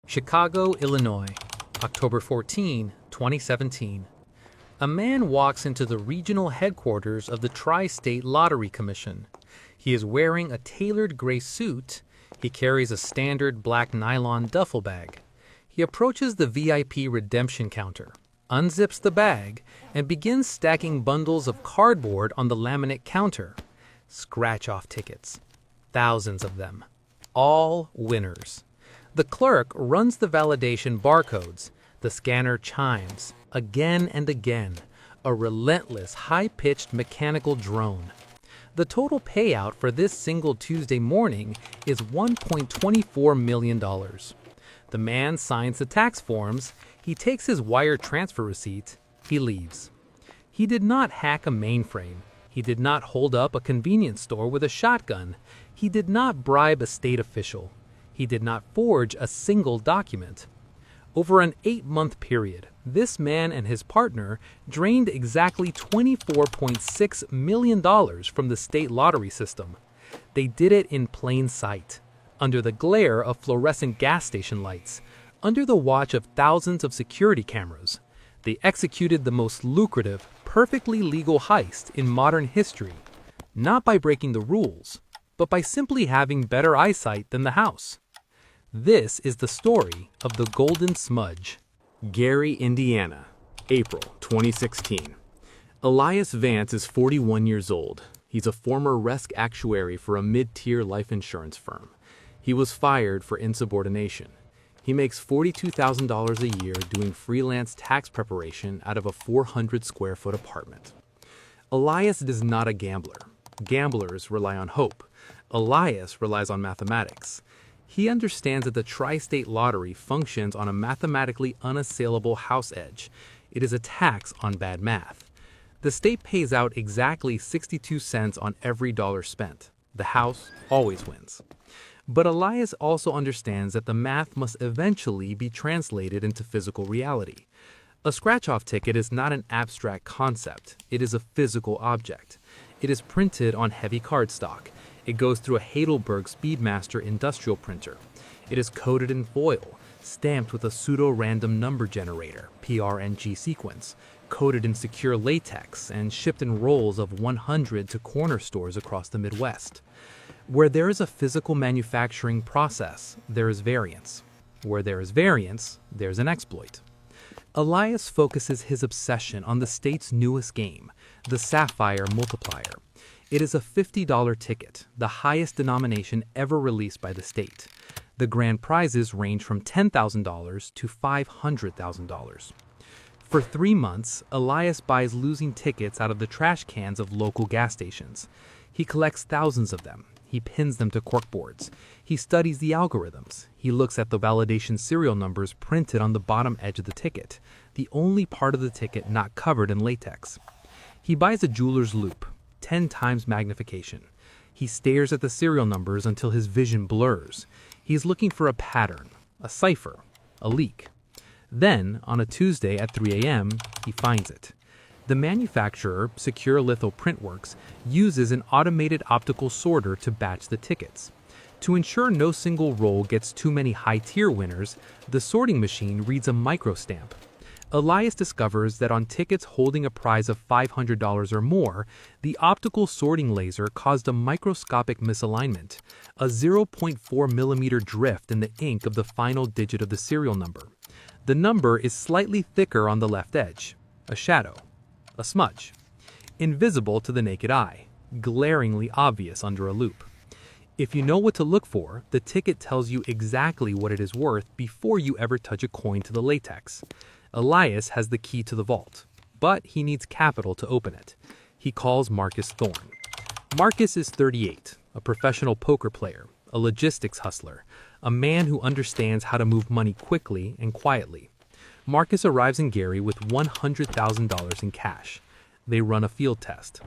Chicago, Illinois, October 14, 2017. A man walks into the regional headquarters of the Tri-State Lottery Commission. He is wearing a tailored gray suit. He carries a standard black nylon duffel bag. He approaches the VIP redemption counter, unzips the bag, and begins stacking bundles of cardboard on the laminate counter. Scratch-off tickets. Thousands of them. All winners. The clerk runs the validation barcodes. The scanner chimes, again and again, a relentless, high-pitched mechanical drone. The total payout for this single Tuesday morning is $1.24 million. The man signs the tax forms. He takes his wire transfer receipt. He leaves. He did not hack a mainframe. He did not hold up a convenience store with a shotgun. He did not bribe a state official. He did not forge a single document. Over an 8-month period, this man and his partner drained exactly $24.6 million from the state lottery system. They did it in plain sight, under the glare of fluorescent gas station lights, under the watch of thousands of security cameras. They executed the most lucrative, perfectly legal heist in modern history, not by breaking the rules, but by simply having better eyesight than the house. This is the story of the Golden Smudge. Gary, Indiana, April 2016. Elias Vance is 41 years old. He's a former risk actuary for a mid-tier life insurance firm. He was fired for insubordination. He makes $42,000 a year doing freelance tax preparation out of a 400-square-foot apartment. Elias is not a gambler. Gamblers rely on hope. Elias relies on mathematics. He understands that the Tri-State Lottery functions on a mathematically unassailable house edge. It is a tax on bad math. The state pays out exactly 62 cents on every dollar spent. The house always wins. But Elias also understands that the math must eventually be translated into physical reality. A scratch-off ticket is not an abstract concept. It is a physical object. It is printed on heavy cardstock. It goes through a Heidelberg Speedmaster industrial printer. It is coated in foil, stamped with a pseudo-random number generator, PRNG sequence, coated in secure latex, and shipped in rolls of 100 to corner stores across the Midwest. Where there is a physical manufacturing process, there is variance. Where there is variance, there's an exploit. Elias focuses his obsession on the state's newest game, the Sapphire Multiplier. It is a $50 ticket, the highest denomination ever released by the state. The grand prizes range from $10,000 to $500,000. For 3 months, Elias buys losing tickets out of the trash cans of local gas stations. He collects thousands of them. He pins them to corkboards. He studies the algorithms. He looks at the validation serial numbers printed on the bottom edge of the ticket, the only part of the ticket not covered in latex. He buys a jeweler's loupe, 10 times magnification. He stares at the serial numbers until his vision blurs. He is looking for a pattern, a cipher, a leak. Then, on a Tuesday at 3 a.m., he finds it. The manufacturer, Secure Litho Printworks, uses an automated optical sorter to batch the tickets. To ensure no single roll gets too many high-tier winners, the sorting machine reads a microstamp. Elias discovers that on tickets holding a prize of $500 or more, the optical sorting laser caused a microscopic misalignment, a 0.4 millimeter drift in the ink of the final digit of the serial number. The number is slightly thicker on the left edge, a shadow, a smudge, invisible to the naked eye, glaringly obvious under a loupe. If you know what to look for, the ticket tells you exactly what it is worth before you ever touch a coin to the latex. Elias has the key to the vault, but he needs capital to open it. He calls Marcus Thorne. Marcus is 38, a professional poker player, a logistics hustler, a man who understands how to move money quickly and quietly. Marcus arrives in Gary with $100,000 in cash. They run a field test.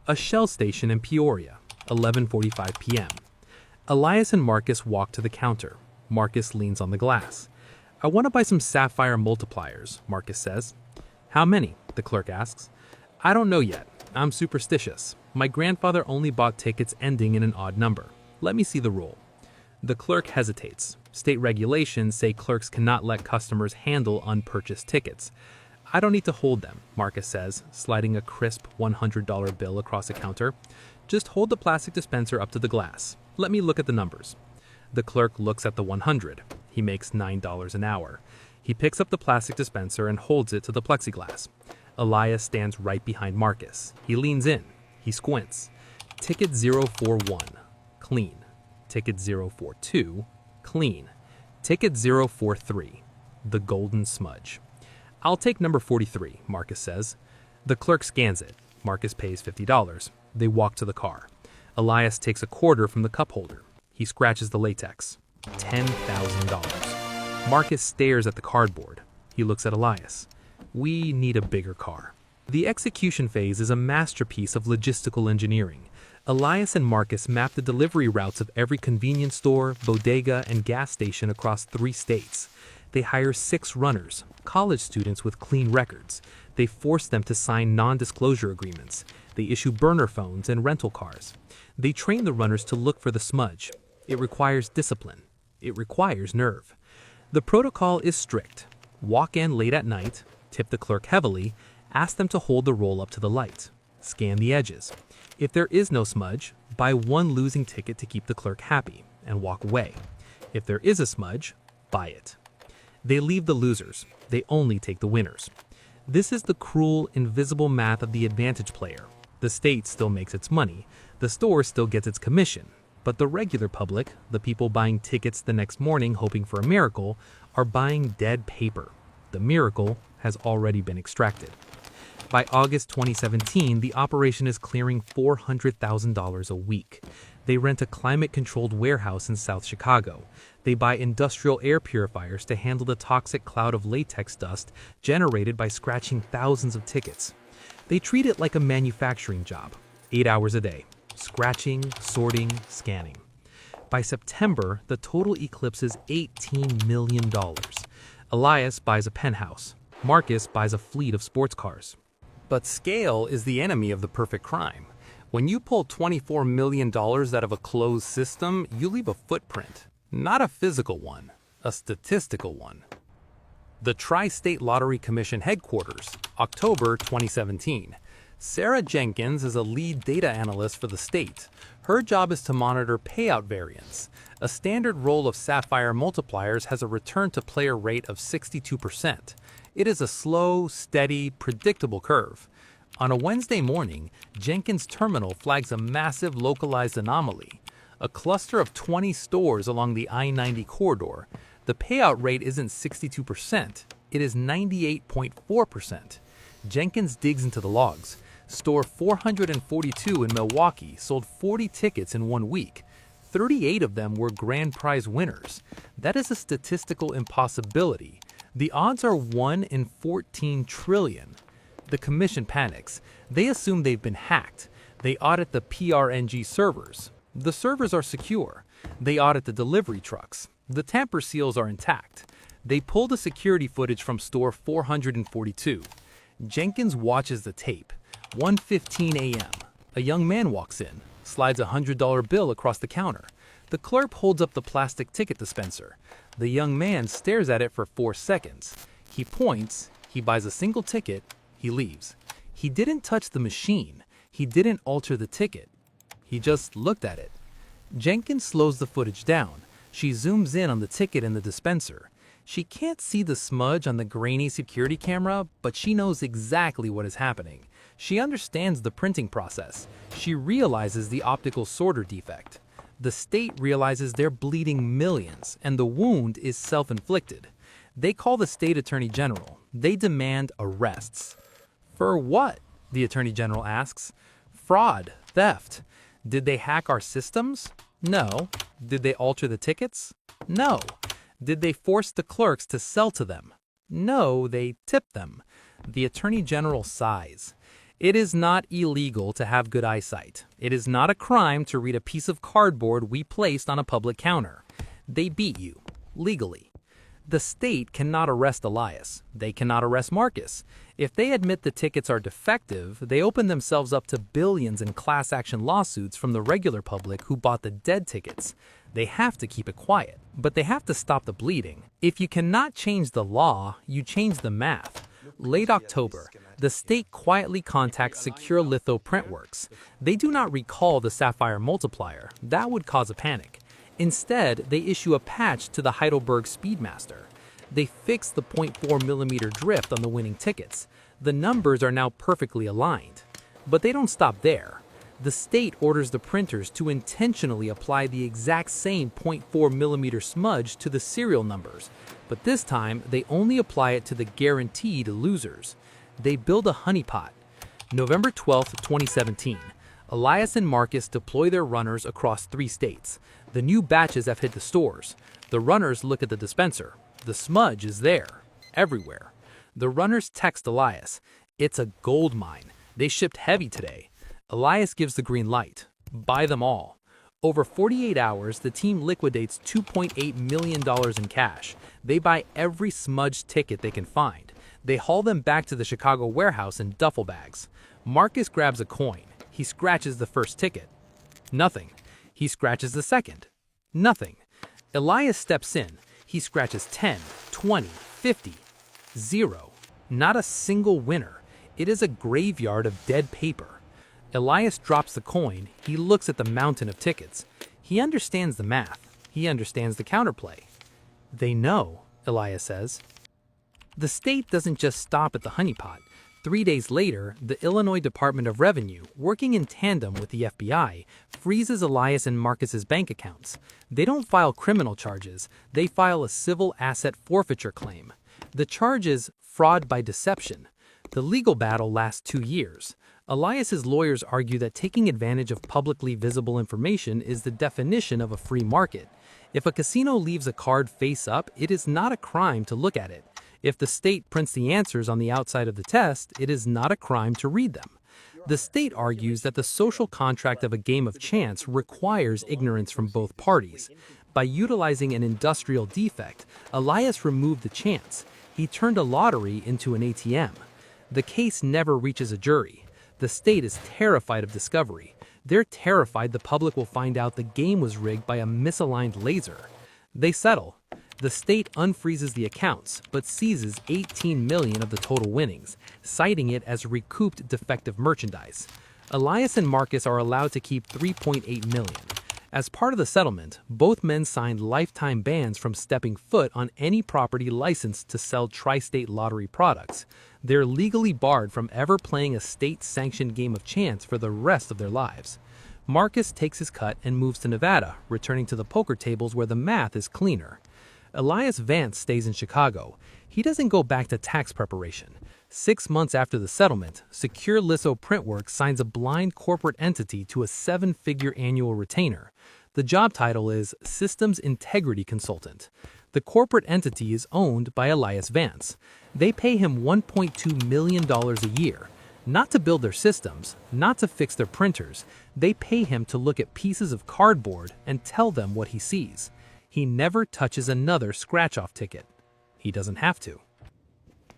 A Shell station in Peoria, 11:45 p.m. Elias and Marcus walk to the counter. Marcus leans on the glass. "I want to buy some Sapphire multipliers," Marcus says. "How many?" the clerk asks. "I don't know yet. I'm superstitious. My grandfather only bought tickets ending in an odd number. Let me see the roll." The clerk hesitates, State regulations say clerks cannot let customers handle unpurchased tickets. I don't need to hold them, Marcus says, sliding a crisp $100 bill across the counter. Just hold the plastic dispenser up to the glass. Let me look at the numbers. The clerk looks at the 100. He makes $9 an hour. He picks up the plastic dispenser and holds it to the plexiglass. Elias stands right behind Marcus. He leans in. He squints. Ticket 041, clean. Ticket 042, clean. Ticket 043, the golden smudge. I'll take number 43, Marcus says. The clerk scans it. Marcus pays $50. They walk to the car. Elias takes a quarter from the cup holder. He scratches the latex. $10,000. Marcus stares at the cardboard. He looks at Elias. We need a bigger car. The execution phase is a masterpiece of logistical engineering. Elias and Marcus map the delivery routes of every convenience store, bodega, and gas station across 3 states. They hire 6 runners, college students with clean records. They force them to sign non-disclosure agreements. They issue burner phones and rental cars. They train the runners to look for the smudge. It requires discipline. It requires nerve. The protocol is strict. Walk in late at night, tip the clerk heavily, ask them to hold the roll up to the light. Scan the edges. If there is no smudge, buy 1 losing ticket to keep the clerk happy and walk away. If there is a smudge, buy it. They leave the losers. They only take the winners. This is the cruel, invisible math of the advantage player. The state still makes its money. The store still gets its commission. But the regular public, the people buying tickets the next morning hoping for a miracle, are buying dead paper. The miracle has already been extracted. By August 2017, the operation is clearing $400,000 a week. They rent a climate-controlled warehouse in South Chicago. They buy industrial air purifiers to handle the toxic cloud of latex dust generated by scratching thousands of tickets. They treat it like a manufacturing job, 8 hours a day, scratching, sorting, scanning. By September, the total eclipses $18 million. Elias buys a penthouse. Marcus buys a fleet of sports cars. But scale is the enemy of the perfect crime. When you pull $24 million out of a closed system, you leave a footprint. Not a physical one, a statistical one. The Tri-State Lottery Commission headquarters, October 2017. Sarah Jenkins is a lead data analyst for the state. Her job is to monitor payout variance. A standard roll of Sapphire multipliers has a return to player rate of 62%. It is a slow, steady, predictable curve. On a Wednesday morning, Jenkins' terminal flags a massive localized anomaly. A cluster of 20 stores along the I-90 corridor. The payout rate isn't 62%, it is 98.4%. Jenkins digs into the logs. Store 442 in Milwaukee sold 40 tickets in 1 week. 38 of them were grand prize winners. That is a statistical impossibility. The odds are 1 in 14 trillion. The commission panics. They assume they've been hacked. They audit the PRNG servers. The servers are secure. They audit the delivery trucks. The tamper seals are intact. They pull the security footage from store 442. Jenkins watches the tape. 1:15 a.m. A young man walks in, slides a $100 bill across the counter. The clerk holds up the plastic ticket dispenser. The young man stares at it for 4 seconds. He points, he buys a single ticket, he leaves. He didn't touch the machine. He didn't alter the ticket. He just looked at it. Jenkins slows the footage down. She zooms in on the ticket in the dispenser. She can't see the smudge on the grainy security camera, but she knows exactly what is happening. She understands the printing process. She realizes the optical sorter defect. The state realizes they're bleeding millions, and the wound is self-inflicted. They call the state attorney general. They demand arrests. For what? The attorney general asks. Fraud, theft. Did they hack our systems? No. Did they alter the tickets? No. Did they force the clerks to sell to them? No, they tipped them. The attorney general sighs. It is not illegal to have good eyesight. It is not a crime to read a piece of cardboard we placed on a public counter. They beat you, legally. The state cannot arrest Elias. They cannot arrest Marcus. If they admit the tickets are defective, they open themselves up to billions in class action lawsuits from the regular public who bought the dead tickets. They have to keep it quiet, but they have to stop the bleeding. If you cannot change the law, you change the math. Late October, the state quietly contacts Secure Litho Printworks. They do not recall the Sapphire multiplier. That would cause a panic. Instead, they issue a patch to the Heidelberg Speedmaster. They fix the 0.4mm drift on the winning tickets. The numbers are now perfectly aligned. But they don't stop there. The state orders the printers to intentionally apply the exact same 0.4mm smudge to the serial numbers, but this time they only apply it to the guaranteed losers. They build a honeypot. November 12, 2017. Elias and Marcus deploy their runners across 3 states. The new batches have hit the stores. The runners look at the dispenser. The smudge is there, everywhere. The runners text Elias. It's a gold mine. They shipped heavy today. Elias gives the green light. Buy them all. Over 48 hours, the team liquidates $2.8 million in cash. They buy every smudge ticket they can find. They haul them back to the Chicago warehouse in duffel bags. Marcus grabs a coin. He scratches the first ticket. Nothing. He scratches the second. Nothing. Elias steps in. He scratches 10, 20, 50. 0. Not a single winner. It is a graveyard of dead paper. Elias drops the coin. He looks at the mountain of tickets. He understands the math. He understands the counterplay. They know, Elias says. The state doesn't just stop at the honeypot. 3 days later, the Illinois Department of Revenue, working in tandem with the FBI, freezes Elias and Marcus's bank accounts. They don't file criminal charges. They file a civil asset forfeiture claim. The charge is fraud by deception. The legal battle lasts 2 years. Elias's lawyers argue that taking advantage of publicly visible information is the definition of a free market. If a casino leaves a card face up, it is not a crime to look at it. If the state prints the answers on the outside of the test, it is not a crime to read them. The state argues that the social contract of a game of chance requires ignorance from both parties. By utilizing an industrial defect, Elias removed the chance. He turned a lottery into an ATM. The case never reaches a jury. The state is terrified of discovery. They're terrified the public will find out the game was rigged by a misaligned laser. They settle. The state unfreezes the accounts, but seizes $18 million of the total winnings, citing it as recouped defective merchandise. Elias and Marcus are allowed to keep $3.8 million. As part of the settlement, both men signed lifetime bans from stepping foot on any property licensed to sell tri-state lottery products. They're legally barred from ever playing a state-sanctioned game of chance for the rest of their lives. Marcus takes his cut and moves to Nevada, returning to the poker tables where the math is cleaner. Elias Vance stays in Chicago. He doesn't go back to tax preparation. 6 months after the settlement, Secure Litho Printworks signs a blind corporate entity to a 7-figure annual retainer. The job title is Systems Integrity Consultant. The corporate entity is owned by Elias Vance. They pay him $1.2 million a year. Not to build their systems, not to fix their printers. They pay him to look at pieces of cardboard and tell them what he sees. He never touches another scratch-off ticket. He doesn't have to.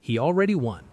He already won.